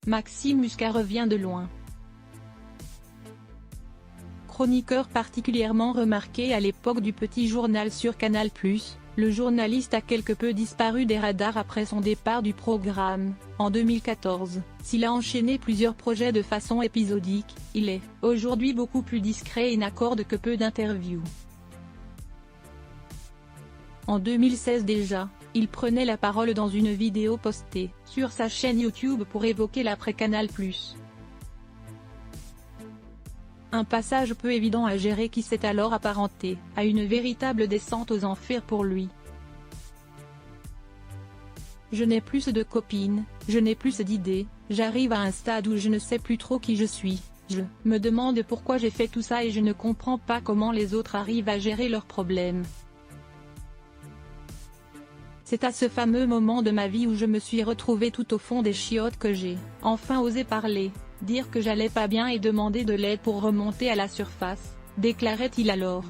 Maxime Muscat revient de loin. Chroniqueur particulièrement remarqué à l'époque du Petit Journal sur Canal+, le journaliste a quelque peu disparu des radars après son départ du programme, en 2014. S'il a enchaîné plusieurs projets de façon épisodique, il est, aujourd'hui beaucoup plus discret et n'accorde que peu d'interviews. En 2016 déjà, il prenait la parole dans une vidéo postée sur sa chaîne YouTube pour évoquer l'après-Canal+. Un passage peu évident à gérer qui s'est alors apparenté à une véritable descente aux enfers pour lui. Je n'ai plus de copines, je n'ai plus d'idées, j'arrive à un stade où je ne sais plus trop qui je suis, je me demande pourquoi j'ai fait tout ça et je ne comprends pas comment les autres arrivent à gérer leurs problèmes. C'est à ce fameux moment de ma vie où je me suis retrouvé tout au fond des chiottes que j'ai enfin osé parler, dire que j'allais pas bien et demander de l'aide pour remonter à la surface, déclarait-il alors.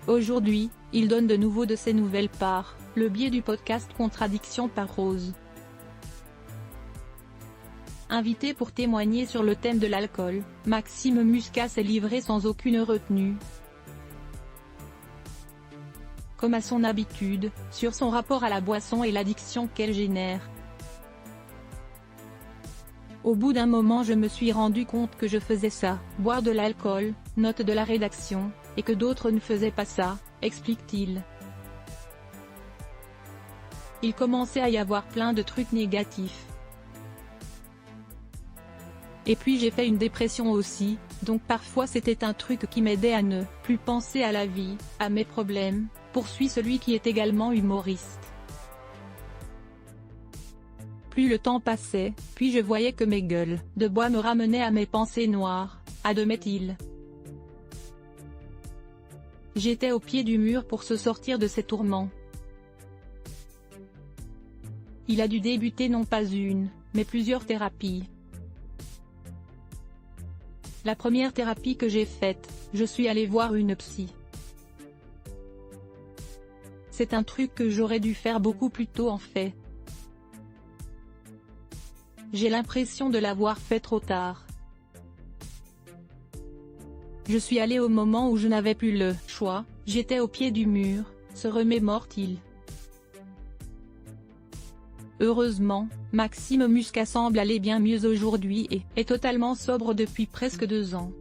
Aujourd'hui, il donne de nouveau de ses nouvelles par le biais du podcast Contradiction par Rose. Invité pour témoigner sur le thème de l'alcool, Maxime Muscat s'est livré sans aucune retenue. Comme à son habitude, sur son rapport à la boisson et l'addiction qu'elle génère. Au bout d'un moment je me suis rendu compte que je faisais ça, boire de l'alcool, note de la rédaction, et que d'autres ne faisaient pas ça, explique-t-il. Il commençait à y avoir plein de trucs négatifs. Et puis j'ai fait une dépression aussi, donc parfois c'était un truc qui m'aidait à ne plus penser à la vie, à mes problèmes, poursuit celui qui est également humoriste. Plus le temps passait, puis je voyais que mes gueules de bois me ramenaient à mes pensées noires, admet-il. J'étais au pied du mur pour se sortir de ces tourments. Il a dû débuter non pas une, mais plusieurs thérapies. La première thérapie que j'ai faite, je suis allé voir une psy. C'est un truc que j'aurais dû faire beaucoup plus tôt en fait. J'ai l'impression de l'avoir fait trop tard. Je suis allé au moment où je n'avais plus le choix, j'étais au pied du mur, se remémore-t-il. Heureusement, Maxime Muscat semble aller bien mieux aujourd'hui et est totalement sobre depuis presque 2 ans.